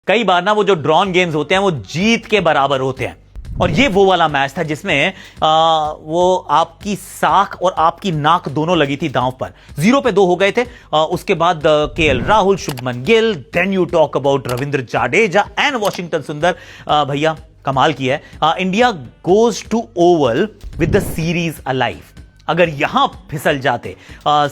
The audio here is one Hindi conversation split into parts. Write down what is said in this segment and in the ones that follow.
कई बार ना वो जो ड्रॉन गेम्स होते हैं वो जीत के बराबर होते हैं, और ये वो वाला मैच था जिसमें वो आपकी साख और आपकी नाक दोनों लगी थी दांव पर। 0 पे 2 हो गए थे। उसके बाद KL Rahul, Shubman Gill, then you talk about Ravindra Jadeja and Washington Sundar. भैया कमाल किया है। India goes to Oval with the series alive. अगर यहां फिसल जाते,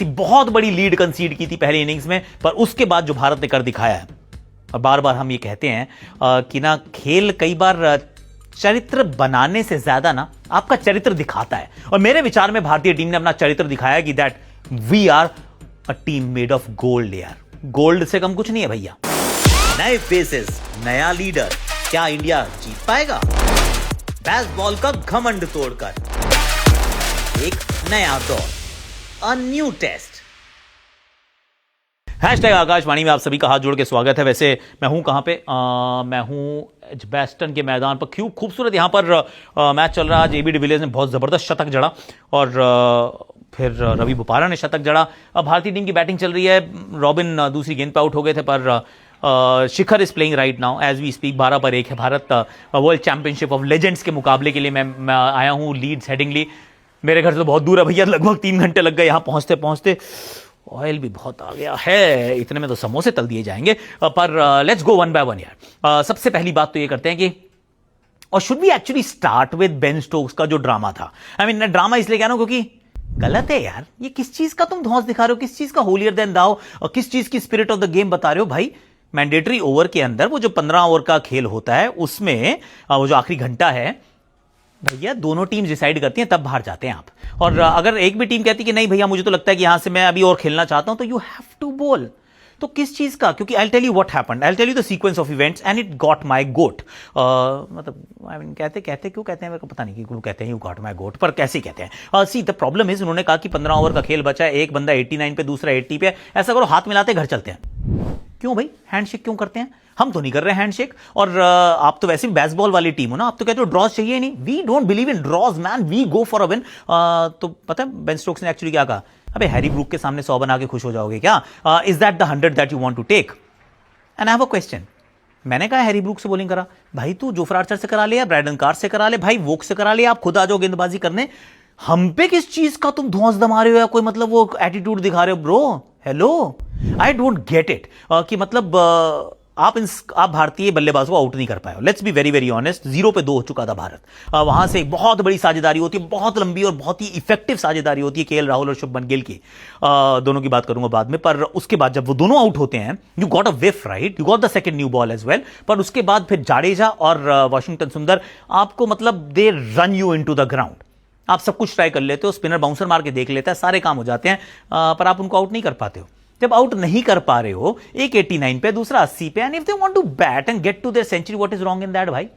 बहुत बड़ी लीड कंसीड की थी पहली इनिंग्स में, पर उसके बाद जो भारत ने कर दिखाया है, और बार बार हम ये कहते हैं कि ना खेल कई बार चरित्र बनाने से ज्यादा ना आपका चरित्र दिखाता है, और मेरे विचार में भारतीय टीम ने अपना चरित्र दिखाया कि that we are a team made of gold. यार गोल्ड से कम कुछ नहीं है भैया। नए फेसेस, नया लीडर, क्या इंडिया जीत पाएगा? बेसबॉल का घमंड तोड़कर एक नया दौर, a new test. Hashtag Akashvani में आप सभी का हाथ जोड़ के स्वागत है। वैसे मैं हूं कहां पे? मैं हूं एजबैस्टन के मैदान पर। क्यों खूबसूरत यहां पर मैच चल रहा है। आज एबी डिविलियर्स ने बहुत जबरदस्त शतक जड़ा, और फिर रवि बोपारा ने शतक जड़ा। अब भारतीय टीम की बैटिंग चल रही है। रॉबिन दूसरी गेंद पे आउट हो गए थे, पर Shikhar is playing right now as we speak. 12 पर 1 है Bharat. World championship of legends के मुकाबले के लिए मैं आया हूं लीड्स हेडिंगली। मेरे घर से तो बहुत दूर है भैया, लगभग 3 घंटे लग गए यहाँ पहुंचते पहुंचते। ऑयल भी बहुत आ गया है, इतने में तो समोसे तल दिए जाएंगे। पर let's go one by one यार। सबसे पहली बात तो ये करते हैं कि, और should we actually start with Ben Stokes का जो ड्रामा था। आई मीन ड्रामा इसलिए कह रहा हूं क्योंकि गलत है यार। ये किस चीज का तुम धौंस दिखा रहे हो, किस चीज का होलियर देन दाओ, और किस चीज की स्पिरिट ऑफ द गेम बता रहे हो भाई। मैंडेटरी ओवर के अंदर वो जो 15 ओवर का खेल होता है, उसमें वो जो आखिरी घंटा है भैया, दोनों टीम डिसाइड करती हैं, तब बाहर जाते हैं आप। और अगर एक भी टीम कहती है कि नहीं भैया मुझे तो लगता है कि यहां से मैं अभी और खेलना चाहता हूं, तो यू हैव टू बोल। तो किस चीज का? क्योंकि I tell you what happened, I tell you the sequence of events and it got my goat. मतलब आई मीन कहते क्यों कहते हैं मेरे को पता नहीं, क्यों कहते हैं यू गॉट माय गोट, पर कैसे कहते हैं। सी द प्रॉब्लम इज, उन्होंने कहा कि 15 ओवर का खेल बचा है, एक बंदा 89 पे, दूसरा 80 पे। ऐसा करो हाथ मिलाते घर चलते हैं। क्यों भाई हैंडशेक क्यों करते हैं? हम तो नहीं कर रहे हैंडशेक। और आप तो वैसे भी बेसबॉल वाली टीम हो ना, आप तो कहते हो ड्रॉज चाहिए नहीं। We don't believe in draws man, we go for a win. तो पता है बेन स्टोक्स ने एक्चुअली क्या कहा? अबे हैरी ब्रूक के सामने 100 बना के खुश हो जाओगे क्या? Is that the 100 that you want to take? And I have a question. मैंने कहा हैरी ब्रूक से बॉलिंग करा भाई, तू जोफ्रा आर्चर से करा ले या ब्रैडन कार्र से करा ले भाई, वोक से करा ले, आप खुद आ जाओ गेंदबाजी करने। हम पे किस चीज का तुम धौंस दमा रहे हो या कोई मतलब वो एटीट्यूड दिखा रहे हो bro? Hello, I don't get it. कि मतलब आप भारतीय बल्लेबाज को आउट नहीं कर पाए हो। Let's be very very honest. 0 पे 2 हो चुका था भारत। वहां से एक बहुत बड़ी साझेदारी होती है, बहुत लंबी और बहुत ही इफेक्टिव साझेदारी होती है केएल राहुल और शुभमन गिल की। दोनों की बात करूंगा बाद में। पर उसके बाद जब वो दोनों आउट होते हैं, you got a whiff right, you got the second new ball as well. पर उसके बाद फिर जाडेजा और वॉशिंगटन सुंदर आपको मतलब they run you into the ground. आप सब कुछ ट्राई कर लेते हो, स्पिनर बाउंसर मार के देख लेता है, सारे काम हो जाते हैं, पर आप उनको आउट नहीं कर पाते हो। जब आउट नहीं कर पा रहे हो, एक 89 पे, दूसरा 80 पे, and if they want to bat and get to their century, what is wrong in that भाई?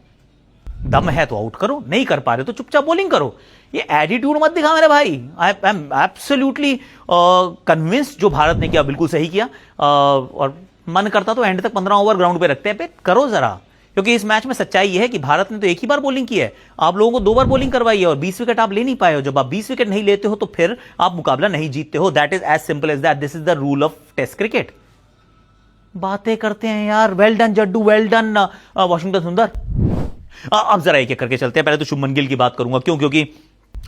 दम है तो आउट करो, नहीं कर पा रहे हो तो चुपचाप बॉलिंग करो। ये एटीट्यूड मत दिखा मेरे भाई। आई एम एब्सोल्युटली कन्विंस्ड जो भारत ने किया बिल्कुल सही किया। और मन करता तो एंड तक 15 ओवर ग्राउंड पे रखते हैं, पे करो जरा। क्योंकि इस मैच में सच्चाई यह है कि भारत ने तो एक ही बार बॉलिंग की है, आप लोगों को 2 बार बॉलिंग करवाई है, और 20 विकेट आप ले नहीं पाए हो। जब आप 20 विकेट नहीं लेते हो तो फिर आप मुकाबला नहीं जीतते हो। That is as simple as that. This is the rule of test cricket. बातें करते हैं यार, well done Jaddu, well done Washington Sundar. अब जरा एक एक करके चलते हैं। पहले तो शुभमन गिल की बात करूंगा। क्यों? क्योंकि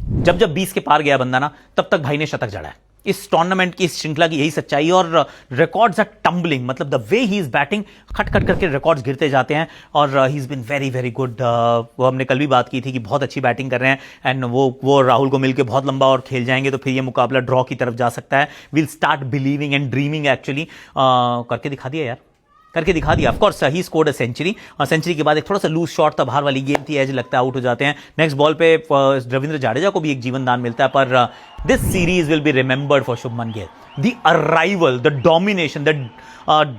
जब 20 के पार गया बंदा ना, तब तक भाई ने शतक जड़ा है। इस टूर्नामेंट की, इस श्रृंखला की यही सच्चाई है। और रिकॉर्ड्स आर टम्बलिंग, मतलब the way he is batting, खट खट करके रिकॉर्ड्स गिरते जाते हैं। और he is been very very good. वो हमने कल भी बात की थी कि बहुत अच्छी बैटिंग कर रहे हैं, एंड वो राहुल को मिलकर बहुत लंबा और खेल जाएंगे, तो फिर ये मुकाबला ड्रॉ की तरफ जा सकता है। Will start believing and dreaming actually. करके दिखा दिया यार, करके दिखा दिया। Of course he scored a century, और सेंचुरी के बाद एक थोड़ा सा लूज शॉट था, बाहर वाली गेम थी, एज लगता है आउट हो जाते हैं। नेक्स्ट बॉल पे रविंद्र जाडेजा को भी एक जीवन दान मिलता है। पर this series will be remembered for Shubman Gill, the arrival, the domination, the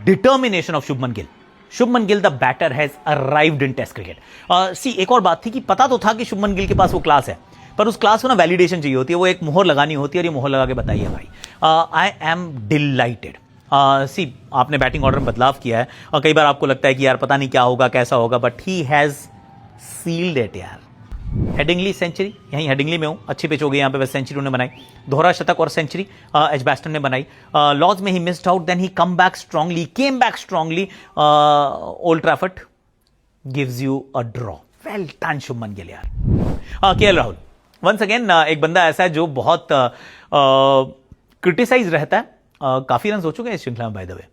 determination of Shubman Gill. Shubman Gill the batter has arrived in test cricket. सी एक और बात थी कि पता तो था कि शुभमन गिल के पास वो क्लास है, पर उस क्लास को ना वैलिडेशन चाहिए होती है, वो एक मोहर लगानी होती है, और ये मोहर लगा के बताइए भाई। I am delighted. सी आपने बैटिंग ऑर्डर में बदलाव किया है, और कई बार आपको लगता है कि यार पता नहीं क्या होगा, कैसा होगा, but he has sealed it यार। हेडिंगली सेंचुरी, यहीं हेडिंगली में हूँ, अच्छी पिच हो गई यहाँ पे, बस सेंचुरी उन्होंने बनाई, दोहरा शतक और सेंचुरी एजबैस्टन ने बनाई। लॉर्ड्स में ही missed out, then he came back strongly Old Trafford gives you a draw. Well done Shubman Gill यार। केएल राहुल वंस अगेन एक बंदा ऐसा है जो बहुत क्रिटिसाइज रहता है। काफी रन हो चुके हैं इस श्रृंखला में बाय द वे,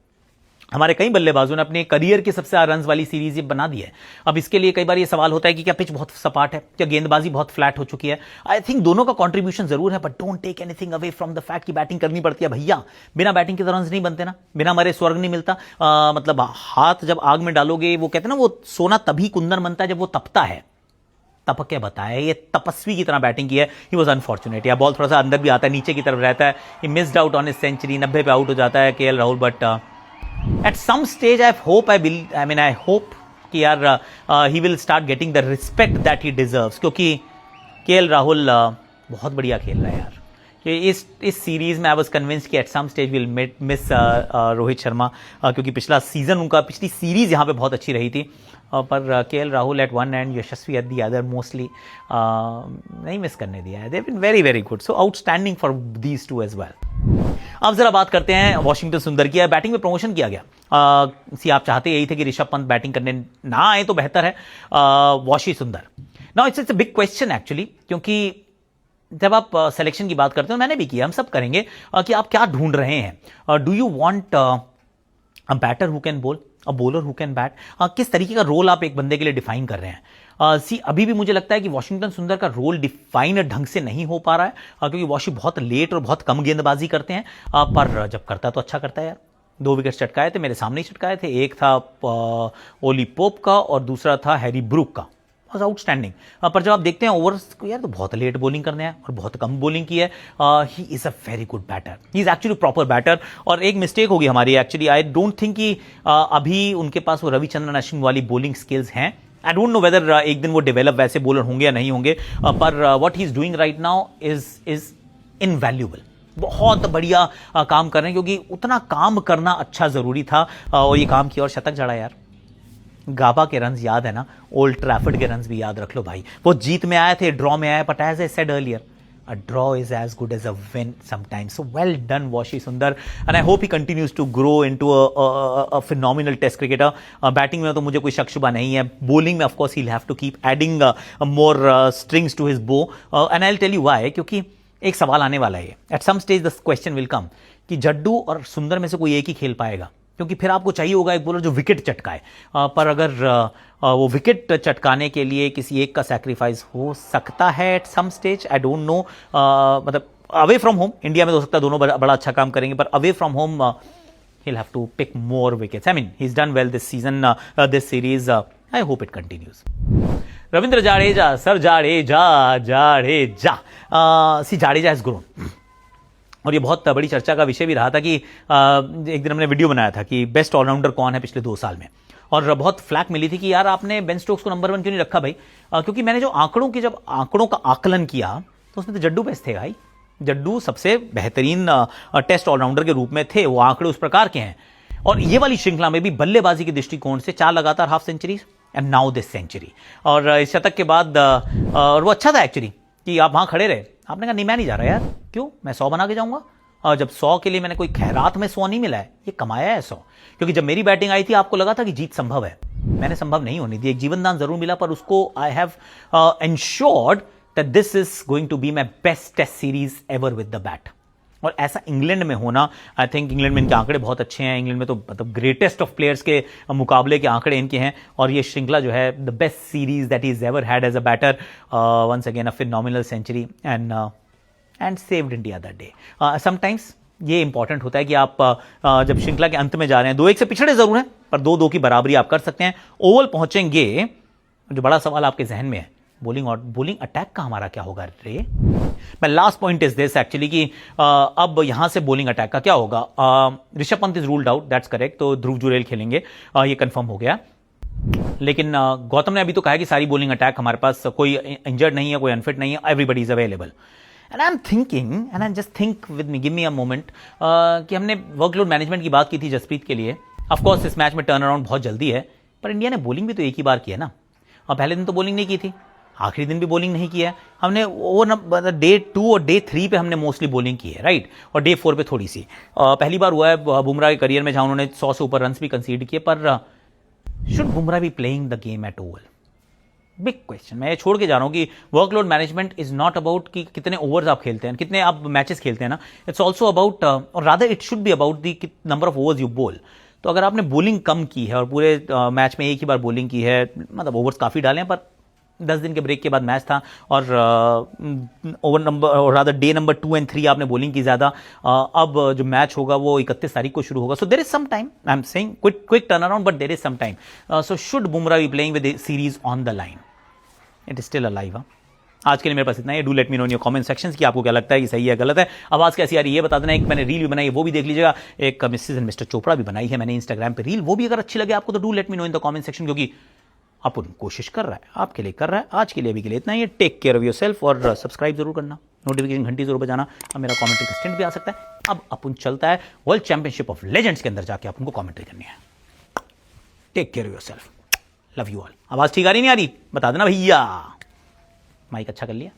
हमारे कई बल्लेबाजों ने अपने करियर की सबसे ज्यादा रन वाली सीरीज ये बना दी है। अब इसके लिए कई बार ये सवाल होता है कि क्या पिच बहुत सपाट है, क्या गेंदबाजी बहुत फ्लैट हो चुकी है। आई थिंक दोनों का कंट्रीब्यूशन जरूर है, but don't take anything away from the fact कि बैटिंग करनी पड़ती है भैया। बिना बैटिंग के तो रन नहीं बनते ना, बिना मरे स्वर्ग नहीं मिलता। मतलब हाथ जब आग में डालोगे, वो कहते हैं ना, वो सोना तभी कुंदन बनता है जब वो तपता है। तपक के बताया, ये तपस्वी की तरह बैटिंग की है। ही वॉज अनफॉर्चुनेट, या बॉल थोड़ा सा अंदर भी आता है, नीचे की तरफ रहता है। He missed out on his century, 90 पे आउट हो जाता है KL Rahul. But at some stage I hope कि यार he will start getting the respect that he deserves, क्योंकि केएल राहुल बहुत बढ़िया खेल रहा है यार। इस सीरीज में आई वाज कन्विंस्ड कि at some stage will miss Rohit Sharma, क्योंकि पिछला सीजन उनका, पिछली सीरीज यहाँ पे बहुत अच्छी रही थी। पर KL Rahul at one and Yashasvi at the other mostly नहीं मिस करने दिया है। They been very very good, so outstanding for these two as well. अब जरा बात करते हैं वॉशिंगटन सुंदर की। बैटिंग में प्रमोशन किया गया। आप चाहते यही थे कि ऋषभ पंत बैटिंग करने ना आए तो बेहतर है। वॉशी सुंदर, now it's a big question actually, क्योंकि जब आप सिलेक्शन की बात करते हो, मैंने भी किया, हम सब करेंगे, कि आप क्या ढूंढ रहे हैं। Do you want a batter who can bowl, a bowler who can bat, किस तरीके का रोल आप एक बंदे के लिए डिफाइन कर रहे हैं। अभी भी मुझे लगता है कि वॉशिंगटन सुंदर का रोल डिफाइन ढंग से नहीं हो पा रहा है, क्योंकि वॉशी बहुत लेट और बहुत कम गेंदबाजी करते हैं। पर जब करता है तो अच्छा करता है यार। 2 विकेट चटकाए थे, मेरे सामने ही चटकाए थे। एक था ओली पोप का और दूसरा था हैरी ब्रूक का, वॉज आउटस्टैंडिंग। पर जब आप देखते हैं ओवर्स को यार, तो बहुत लेट बॉलिंग करने हैं और बहुत कम बॉलिंग की है। He is a very good batter, he is actually proper batter. और एक मिस्टेक होगी हमारी एक्चुअली, आई डोंट थिंक कि अभी उनके पास वो रविचंद्रन अश्विन वाली बॉलिंग स्किल्स हैं। आई डोंट नो वेदर एक दिन वो डेवलप वैसे बॉलर होंगे या नहीं होंगे, पर what he is doing right now is invaluable. बहुत बढ़िया काम कर रहे हैं, क्योंकि उतना काम करना अच्छा जरूरी था, और ये काम किया और शतक जड़ा यार। गाबा के रन्स याद है ना, ओल्ड ट्रैफर्ड के रन्स भी याद रख लो भाई। वो जीत में आए थे, ड्रॉ में आए, but as I said earlier, a draw is as good as a win sometimes. So well done Washi Sundar, and I hope he continues to grow into a phenomenal test cricketer. Batting में तो मुझे कोई शक शुबा नहीं है। Bowling में of course he'll have to keep adding more strings to his bow, and I'll tell you why, क्योंकि एक सवाल आने वाला है। At some stage the question will come कि जड्डू और सुंदर में से कोई एक ही खेल पाएगा, क्योंकि फिर आपको चाहिए होगा एक बॉलर जो विकेट चटकाए। पर अगर वो विकेट चटकाने के लिए किसी एक का सैक्रिफाइस हो सकता है at some stage, I don't know. मतलब अवे फ्रॉम होम, इंडिया में हो सकता है दोनों बड़ा अच्छा काम करेंगे, पर away from home he'll have to pick more wickets. I mean, he's done well this season, this series. I hope it continues. Ravindra Jadeja, sir Jadeja, सी जाडेजा has grown. और ये बहुत बड़ी चर्चा का विषय भी रहा था कि एक दिन हमने वीडियो बनाया था कि बेस्ट ऑलराउंडर कौन है पिछले 2 साल में, और बहुत फ्लैक मिली थी कि यार आपने बेन स्टोक्स को नंबर 1 क्यों नहीं रखा भाई। क्योंकि मैंने जो आंकड़ों का आकलन किया तो उसमें तो जड्डू बेस्ट थे भाई। जड्डू सबसे बेहतरीन टेस्ट ऑलराउंडर के रूप में थे, वो आंकड़े उस प्रकार के हैं। और ये वाली श्रृंखला में भी बल्लेबाजी के दृष्टिकोण से 4 लगातार half centuries and now this century. और इस शतक के बाद और वो अच्छा था एक्चुअली कि आप वहां खड़े रहे, आपने कहा नहीं मैं नहीं जा रहा यार, क्यों, मैं 100 बना के जाऊंगा। और जब 100 के लिए मैंने कोई खैरात में 100 नहीं मिला है, ये कमाया है 100। क्योंकि जब मेरी बैटिंग आई थी आपको लगा था कि जीत संभव है, मैंने संभव नहीं होने दी, एक जीवन दान जरूर मिला, पर उसको I have ensured that this is going to be my best test series ever with the bat. और ऐसा इंग्लैंड में होना, आई थिंक इंग्लैंड में इनके आंकड़े बहुत अच्छे हैं। इंग्लैंड में तो मतलब ग्रेटेस्ट ऑफ प्लेयर्स के मुकाबले के आंकड़े इनके हैं, और ये श्रृंखला जो है the best series that is ever had as a batter. Once again a phenomenal century and saved India that day. Sometimes ये इंपॉर्टेंट होता है कि आप जब श्रृंखला के अंत में जा रहे हैं, 2-1 से पिछड़े जरूर हैं, पर 2-2 की बराबरी आप कर सकते हैं। ओवल पहुंचेंगे, जो बड़ा सवाल आपके जहन में है, बोलिंग अटैक का हमारा क्या होगा रे। मैं last point is this actually कि अब यहां से बोलिंग अटैक का क्या होगा। Rishabh Pant is ruled out, that's correct, तो ध्रुव जुरेल खेलेंगे, ये कंफर्म हो गया। लेकिन गौतम ने अभी तो कहा कि सारी बोलिंग अटैक हमारे पास, कोई इंजर्ड नहीं है, कोई अनफिट नहीं है, everybody is available. And I am thinking, and I just think with me, give me a moment, कि हमने वर्कलोड मैनेजमेंट की बात की थी जसप्रीत के लिए। ऑफकोर्स इस मैच में टर्न अराउंड बहुत जल्दी है, पर इंडिया ने बॉलिंग भी तो एक ही बार की है ना, और पहले दिन तो बॉलिंग नहीं की थी। आखिरी दिन भी बॉलिंग नहीं किया है हमने, वो डे 2 और डे 3 पे हमने मोस्टली बॉलिंग की है, राइट, और डे 4 पे थोड़ी सी। पहली बार हुआ है बुमराह के करियर में जहां उन्होंने 100 से ऊपर रन भी कंसीड किए, पर should Bumrah be playing the game at all? Big question. मैं ये छोड़ के जा रहा हूं कि workload management is not about कि कितने ओवर्स आप खेलते हैं, कितने आप मैचेस खेलते हैं ना, इट्स ऑल्सो अबाउट, और rather it should be about the number of overs you बोल। तो अगर आपने बॉलिंग कम की है और पूरे मैच में एक ही बार बॉलिंग की है, मतलब ओवर्स काफ़ी डाले हैं, पर 10 दिन के ब्रेक के बाद मैच था, और ओवर नंबर और रादर डे नंबर 2 और 3 आपने बॉलिंग की ज़्यादा। अब जो मैच होगा वो 31 तारीख को शुरू होगा, so there is some time, I am saying quick turn around, but there is some time. So should Bumrah be playing with series on the line? It is still alive. आज के लिए मेरे पास इतना ही। Do let me know in your comment sections कि आपको क्या लगता है कि सही है गलत है। आवाज़ कैसी आ रही है ये बता देना। एक मैंने रील भी बनाई है, वो भी देख लीजिएगा। एक मिसेस एंड मिस्टर चोपड़ा भी बनाई है मैंने इंस्टाग्राम पे रील, वो भी अगर अच्छी लगे आपको तो do let me know in the comment section, क्योंकि अपन कोशिश कर रहा है, आपके लिए कर रहा है। आज के लिए अभी के लिए इतना ही है। टेक केयर ऑफ योरसेल्फ और सब्सक्राइब जरूर करना, नोटिफिकेशन घंटी जरूर बजाना, और मेरा कमेंट्री का स्टैंड भी आ सकता है। अब अपन चलता है वर्ल्ड चैंपियनशिप ऑफ लेजेंड्स के अंदर जाके अपन को कमेंट्री करनी है। Take care of yourself, love you all. आवाज़ ठीक आ रही नहीं आ रही बता देना भैया। माइक अच्छा कर लिया।